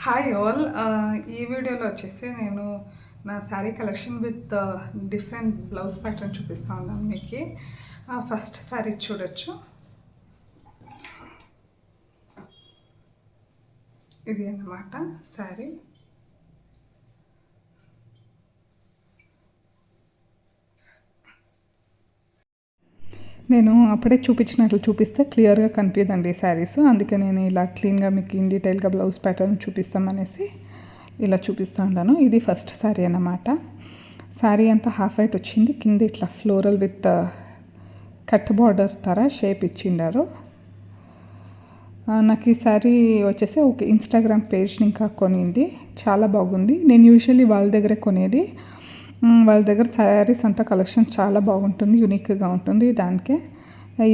Hi all. ఈ వీడియోలో వచ్చేసి నేను నా sari collection with different blouse pattern చూపిస్తా ఉన్నాను మీకు. ఫస్ట్ శారీ చూడొచ్చు. ఇది అన్నమాట శారీ. నేను అప్పుడే చూపించినట్లు చూపిస్తే క్లియర్గా కనిపించదండి ఈ శారీస్. అందుకే నేను ఇలా క్లీన్గా మీకు ఇన్ డీటెయిల్గా బ్లౌజ్ ప్యాటర్న్ చూపిస్తామనేసి ఇలా చూపిస్తూ ఉంటాను. ఇది ఫస్ట్ శారీ అన్నమాట. శారీ అంతా హాఫ్ వైట్ వచ్చింది. కింద ఇట్లా ఫ్లోరల్ విత్ కట్ బార్డర్ తర షేప్ ఇచ్చిండారు. నాకు ఈ శారీ వచ్చేసి ఒక ఇన్స్టాగ్రామ్ పేజ్ని ఇంకా కొనింది. చాలా బాగుంది. నేను యూజువల్లీ వాళ్ళ దగ్గరే కొనేది. వాళ్ళ దగ్గర శారీస్ అంతా కలెక్షన్ చాలా బాగుంటుంది, యూనిక్గా ఉంటుంది. దానికే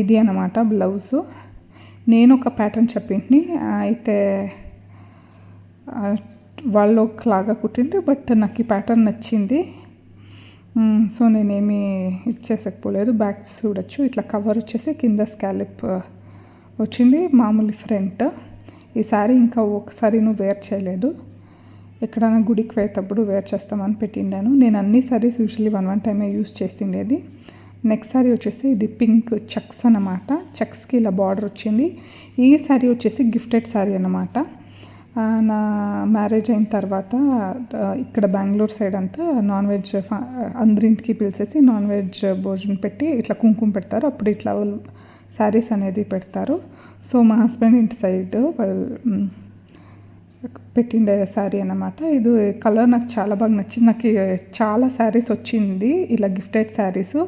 ఇది అన్నమాట బ్లౌజు. నేను ఒక ప్యాటర్న్ చెప్పింది, అయితే వాళ్ళు ఒకలాగా కుట్టింది. బట్ నాకు ఈ ప్యాటర్న్ నచ్చింది, సో నేనేమి ఇచ్చేసకపోలేదు. బ్యాక్ చూడొచ్చు. ఇట్లా కవర్ వచ్చేసి కింద స్కాలిప్ వచ్చింది, మామూలు ఫ్రంట్. ఈ శారీ ఇంకా ఒకసారి వేర్ చేయలేదు. ఎక్కడైనా గుడికి పోయేటప్పుడు వేర్ చేస్తామని పెట్టిండాను. నేను అన్ని శారీస్ యూజువల్లీ వన్ టైమే యూస్ చేసిండేది. నెక్స్ట్ శారీ వచ్చేసి ఇది పింక్ చెక్స్ అన్నమాట. చెక్స్కి ఇలా బార్డర్ వచ్చింది. ఈ శారీ వచ్చేసి గిఫ్టెడ్ శారీ అన్నమాట. నా మ్యారేజ్ అయిన తర్వాత ఇక్కడ బెంగళూరు సైడ్ అంతా నాన్ వెజ్ అందరింటికి పిలిచేసి నాన్ వెజ్ భోజనం పెట్టి ఇట్లా కుంకుమ పెడతారు. అప్పుడు ఇట్లా శారీస్ అనేది పెడతారు. సో మా హస్బెండ్ ఇంటి సైడ్ వాళ్ళు పెట్టిండే శారీ అన్నమాట. ఇది కలర్ నాకు చాలా బాగా నచ్చింది. నాకు చాలా శారీస్ వచ్చింది ఇలా గిఫ్టెడ్ శారీస్.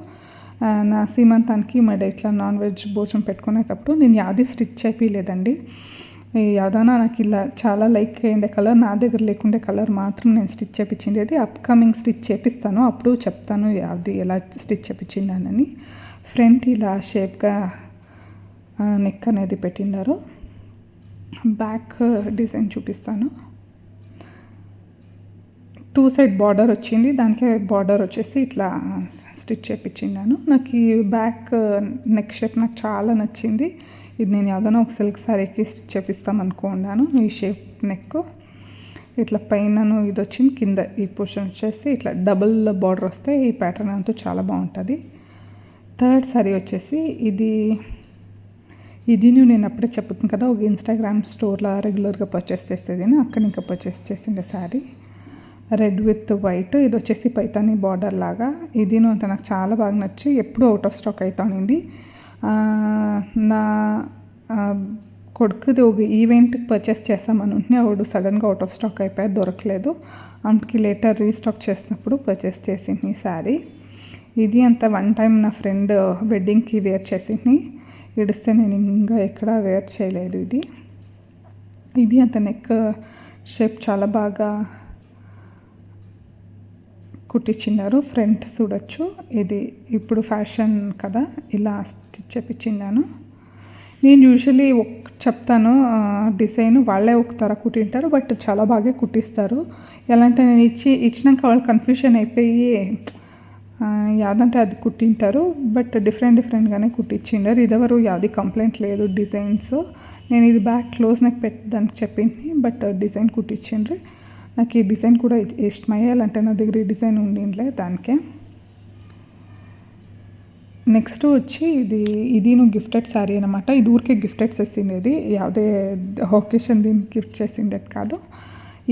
నా సీమంతానికి మరి ఇట్లా నాన్ వెజ్ భోజనం పెట్టుకునేటప్పుడు నేను యాది స్టిచ్ చేయించలేదండి. యాదైనా నాకు ఇలా చాలా లైక్ అయ్యిండే కలర్, నా దగ్గర లేకుండే కలర్ మాత్రం నేను స్టిచ్ చేయించిండేది. అప్కమింగ్ స్టిచ్ చేపిస్తాను, అప్పుడు చెప్తాను అది ఎలా స్టిచ్ చేయించిండానని. ఫ్రంట్ ఇలా షేప్గా నెక్ అనేది పెట్టిండారు. బ్యాక్ డిజైన్ చూపిస్తాను. 2 సైడ్ బార్డర్ వచ్చింది. దానికే బార్డర్ వచ్చేసి ఇట్లా స్టిచ్ చేయించిన్నాను. నాకు ఈ బ్యాక్ నెక్ షేప్ నాకు చాలా నచ్చింది. ఇది నేను ఏదైనా ఒక సిల్క్ శారీకి స్టిచ్ చేపిస్తాం అనుకున్నాను. ఈ షేప్ నెక్ ఇట్లా పైనను ఇది వచ్చింది, కింద ఈ పోర్షన్ వచ్చేసి ఇట్లా డబుల్ బార్డర్ వస్తే ఈ ప్యాటర్న్ అంతా చాలా బాగుంటుంది. థర్డ్ శారీ వచ్చేసి ఇది నేను అప్పుడే చెప్తున్నాను కదా, ఒక ఇన్స్టాగ్రామ్ స్టోర్లో రెగ్యులర్గా పర్చేస్ చేసేది. అక్కడ ఇంకా పర్చేస్ చేసిండే శారీ రెడ్ విత్ వైట్. ఇది వచ్చేసి పైతానీ బార్డర్ లాగా. ఇది అంత నాకు చాలా బాగా నచ్చి ఎప్పుడూ అవుట్ ఆఫ్ స్టాక్ అవుతానింది. నా కొడుకుది ఒక ఈవెంట్కి పర్చేస్ చేస్తామని ఉంటే వాడు సడన్గా అవుట్ ఆఫ్ స్టాక్ అయిపోయి దొరకలేదు. అందుకే లేటర్ రీస్టాక్ చేసినప్పుడు పర్చేస్ చేసింది ఈ శారీ. ఇది అంత వన్ టైం నా ఫ్రెండ్ వెడ్డింగ్కి వేర్ చేసింది. ఇడిస్తే నేను ఇంకా ఎక్కడ వేర్ చేయలేదు. ఇది అంత నెక్ షేప్ చాలా బాగా కుట్టించినారు. ఫ్రంట్ చూడొచ్చు. ఇది ఇప్పుడు ఫ్యాషన్ కదా, ఇలా స్టిచ్ చేయించినాను. నేను యూజువల్లీ చెప్తాను డిజైన్, వాళ్ళే ఒక తర కుట్టింటారు. బట్ చాలా బాగా కుట్టిస్తారు. ఎలా అంటే నేను ఇచ్చినాక వాళ్ళు కన్ఫ్యూషన్ అయిపోయి యాదంటే అది కుట్టింటారు. బట్ డిఫరెంట్గానే కుట్టించిండారు. ఇదివరకు యాది కంప్లైంట్ లేదు డిజైన్స్. నేను ఇది బ్యాక్ క్లోజ్ నెక్ పెట్టడానికి చెప్పింది, బట్ డిజైన్ కుట్టించిండ్రు. నాకు ఈ డిజైన్ కూడా ఇష్టమయ్యాలంటే నా దగ్గర ఈ డిజైన్ ఉండిండ్లే దానికే. నెక్స్ట్ వచ్చి ఇది గిఫ్టెడ్ శారీ అనమాట. ఇది ఊరికే గిఫ్టెడ్ చేసిండేది, ಯಾವುದೇ ఒకేషన్ దీనికి గిఫ్ట్ చేసిండేది కాదు.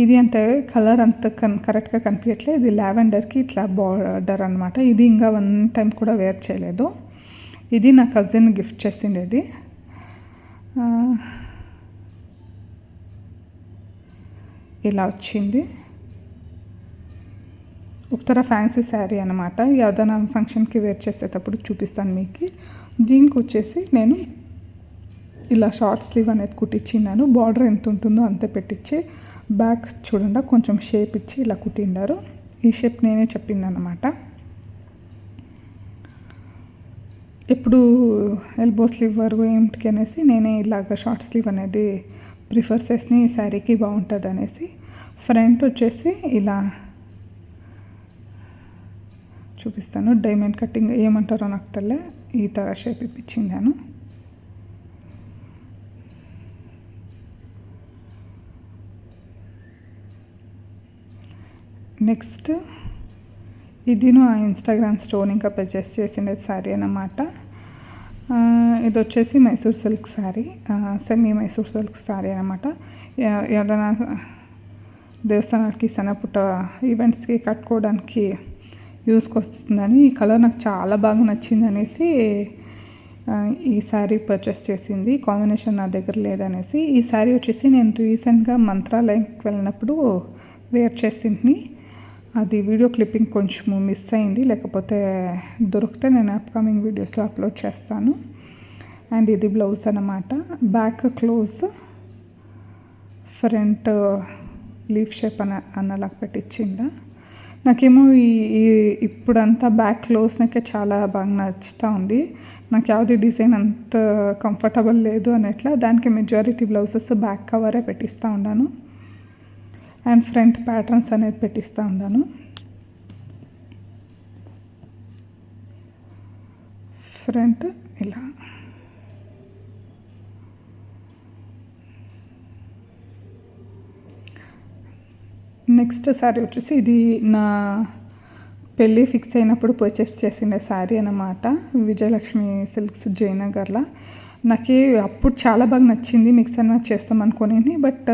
ఇది అంత కలర్ అంత కరెక్ట్గా కనిపించట్లేదు. ఇది లావెండర్కి ఇట్లా బార్డర్ అనమాట. ఇది ఇంకా వన్ టైం కూడా వేర్ చేయలేదు. ఇది నా కజిన్ గిఫ్ట్ చేసిండేది. ఇలా వచ్చింది. ఒకతర ఫ్యాన్సీ శారీ అనమాట. ఏదైనా ఫంక్షన్కి వేర్ చేసేటప్పుడు చూపిస్తాను మీకు. దీనికి వచ్చేసి నేను ఇలా షార్ట్ స్లీవ్ అనేది కుట్టించినాను. బార్డర్ ఎంత ఉంటుందో అంతే పెట్టించి బ్యాక్ చూడండి కొంచెం షేప్ ఇచ్చి ఇలా కుట్టిండారు. ఈ షేప్ నేనే చెప్పింది అనమాట. ఎప్పుడు ఎల్బో స్లీవ్ వరకు ఏమిటికి అనేసి నేనే ఇలాగ షార్ట్ స్లీవ్ అనేది ప్రిఫర్ చేసి ఈ శారీకి బాగుంటుంది అనేసి. ఫ్రంట్ వచ్చేసి ఇలా చూపిస్తాను. డైమండ్ కటింగ్ ఏమంటారో నాకు తెలియదు, ఈ తర షేప్ ఇప్పించిందాను. నెక్స్ట్ ఇదిను ఆ ఇన్స్టాగ్రామ్ స్టోర్ ఇంకా పర్చేస్ చేసిన శారీ అన్నమాట. ఇది వచ్చేసి Mysore silk sari, semi Mysore silk sari అనమాట. ఏదైనా దేవస్థానాలకి సన్నపుట్ట ఈవెంట్స్కి కట్టుకోవడానికి యూస్కి వస్తుందని, ఈ కలర్ నాకు చాలా బాగా నచ్చింది అనేసి ఈ శారీ పర్చేస్ చేసింది. కాంబినేషన్ నా దగ్గర లేదనేసి. ఈ శారీ వచ్చేసి నేను రీసెంట్గా మంత్రాలయంకి వెళ్ళినప్పుడు వేర్ చేసింది. అది వీడియో క్లిప్పింగ్ కొంచెము మిస్ అయింది, లేకపోతే దొరికితే నేను అప్కమింగ్ వీడియోస్లో అప్లోడ్ చేస్తాను. అండ్ ఇది బ్లౌజ్ అన్నమాట. Back close, front leaf shape అన్నలాగా పెట్టించిందా. నాకేమో ఈ ఇప్పుడంతా బ్యాక్ క్లోజ్నకే చాలా బాగా నచ్చుతూ ఉంది. నాకు ಯಾವುದೇ డిజైన్ అంత కంఫర్టబుల్ లేదు అన్నట్లా, దానికి మెజారిటీ బ్లౌజెస్ బ్యాక్ కవరే పెట్టిస్తూ ఉన్నాను. అండ్ ఫ్రంట్ ప్యాటర్న్స్ అనేది పెట్టిస్తూ ఉన్నాను. ఫ్రంట్ ఇలా, నెక్స్ట్ శారీ వచ్చేసి ఇది నా పెళ్ళి ఫిక్స్ అయినప్పుడు పర్చేస్ చేసిన శారీ అన్నమాట. విజయలక్ష్మి సిల్క్స్ జయనగర్లో. నాకు అప్పుడు చాలా బాగా నచ్చింది, మిక్స్ అండ్ మ్యాచ్ చేస్తాం అనుకోని. బట్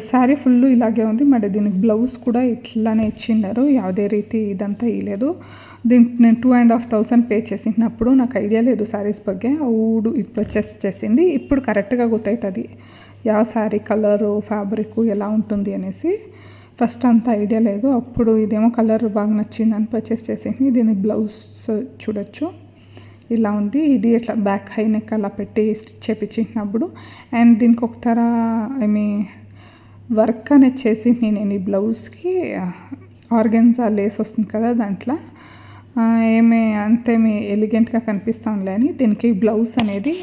శారీ ఫుల్ ఇలాగే ఉంది. మరి దీనికి బ్లౌజ్ కూడా ఇట్లానే ఇచ్చిన్నారు, ಯಾವುದೇ ರೀತಿ ఇదంతా ఇవ్వలేదు. దీనికి నేను 2,500 పే చేసినప్పుడు నాకు ఐడియా లేదు శారీస్ ಬಗ್ಗೆ. అవుడు ఇది పర్చేస్ చేసింది. ఇప్పుడు కరెక్ట్గా గుర్తవుతుంది ಯಾವ శారీ కలరు, ఫ్యాబ్రిక్ ఎలా ఉంటుంది అనేసి. ఫస్ట్ అంత ఐడియా లేదు. అప్పుడు ఇదేమో కలర్ బాగా నచ్చిందని పర్చేస్ చేసింది. దీని బ్లౌజ్ చూడొచ్చు, ఇలా ఉంది. ఇది ఇట్లా బ్యాక్ హై నెక్ అలా పెట్టి స్టిచ్ చేయించినప్పుడు. అండ్ దీనికి ఒక తర వర్క్ అనేది చేసి నేను ఈ బ్లౌజ్కి ఆర్గెన్జా లేస్ వస్తుంది కదా, దాంట్లో అంతేమీ ఎలిగెంట్గా కనిపిస్తాంలే అని దీనికి బ్లౌజ్ అనేది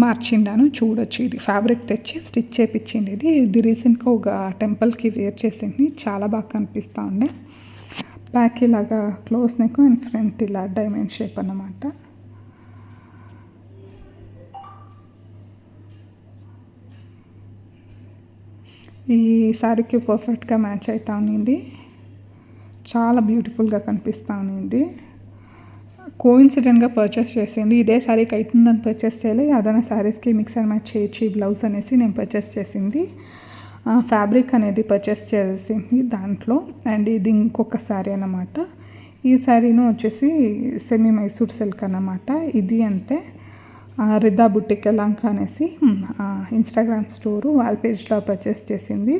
మార్చిండాను. చూడొచ్చు, ఇది ఫ్యాబ్రిక్ తెచ్చి స్టిచ్ చేయించింది. ఇది రీసెంట్గా ఒక టెంపుల్కి వేర్ చేసింది, చాలా బాగా కనిపిస్తూ ఉండే. బ్యాక్ ఇలాగా క్లోజ్ నెక్ అండ్ ఫ్రంట్ ఇలా డైమండ్ షేప్ అన్నమాట. ఈ శారీకి పర్ఫెక్ట్గా మ్యాచ్ అవుతా ఉన్నింది, చాలా బ్యూటిఫుల్గా కనిపిస్తూ ఉన్నింది. కోఇన్సిడెంట్గా పర్చేస్ చేసింది. ఇదే శారీకి అవుతుందని పర్చేస్ చేయలేదు, ఏదైనా శారీస్కి మిక్స్ అండ్ మ్యాచ్ చేయొచ్చు ఈ బ్లౌజ్ అనేసి నేను పర్చేస్ చేసింది. ఫ్యాబ్రిక్ అనేది పర్చేస్ చేసింది దాంట్లో. అండ్ ఇది ఇంకొక శారీ అన్నమాట. ఈ శారీను వచ్చేసి సెమీ మైసూర్ సిల్క్ అన్నమాట. ఇది అంతే, రిదా బుటిక్ ఎలాంక అనేసి ఇన్స్టాగ్రామ్ స్టోరు వాళ్ళ పేజ్లో పర్చేస్ చేసింది.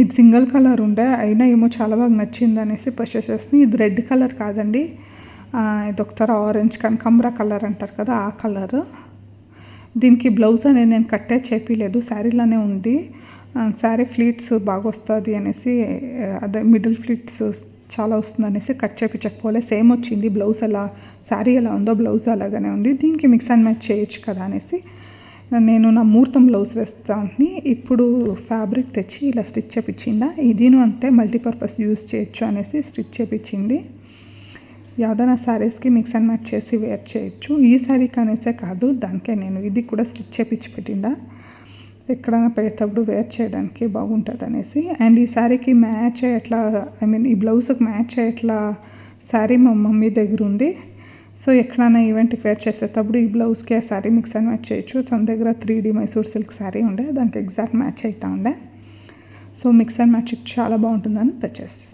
ఇది సింగిల్ కలర్ ఉండే, అయినా ఏమో చాలా బాగా నచ్చింది అనేసి పర్చేస్ చేసింది. ఇది రెడ్ కలర్ కాదండి, ఇది ఒకతర ఆరెంజ్ కనకాంబరా కలర్ అంటారు కదా, ఆ కలర్. దీనికి బ్లౌజ్ అనేది నేను కట్టే చేపిలేదు, శారీలోనే ఉంది. శారీ ఫ్లీట్స్ బాగా వస్తుంది అనేసి, అదే మిడిల్ ఫ్లీట్స్ చాలా వస్తుంది అనేసి కట్ చేయించకపోలే. సేమ్ వచ్చింది బ్లౌజ్, ఎలా శారీ ఎలా ఉందో బ్లౌజ్ అలాగనే ఉంది. దీనికి మిక్స్ అండ్ మ్యాచ్ చేయొచ్చు కదా అనేసి నేను నా ముహూర్తం బ్లౌజ్ వేస్తాను. ఇప్పుడు ఫ్యాబ్రిక్ తెచ్చి ఇలా స్టిచ్ చేయించిందా. ఇదిను అంతే, మల్టీపర్పస్ యూస్ చేయొచ్చు అనేసి స్టిచ్ చేయించింది. ఏదైనా శారీస్కి మిక్స్ అండ్ మ్యాచ్ చేసి వేర్ చేయొచ్చు. ఈ శారీకి అనేసే కాదు, దానికే నేను ఇది కూడా స్టిచ్ చేయించి పెట్టిందా, ఎక్కడైనా పోయేటప్పుడు వేర్ చేయడానికి బాగుంటుంది అనేసి. అండ్ ఈ శారీకి మ్యాచ్ అయ్యేట్లా, ఈ బ్లౌజ్కి మ్యాచ్ అయ్యేట్లా శారీ మా మమ్మీ దగ్గర ఉంది. సో ఎక్కడైనా ఈవెంట్కి వేర్ చేసేటప్పుడు ఈ బ్లౌజ్కి ఆ శారీ మిక్స్ అండ్ మ్యాచ్ చేయొచ్చు. తన దగ్గర 3D మైసూర్ సిల్క్ శారీ ఉండే, దానికి ఎగ్జాక్ట్ మ్యాచ్ అవుతా ఉండే. సో మిక్స్ అండ్ మ్యాచ్ చాలా బాగుంటుందని పర్చేస్ చేస్తాను.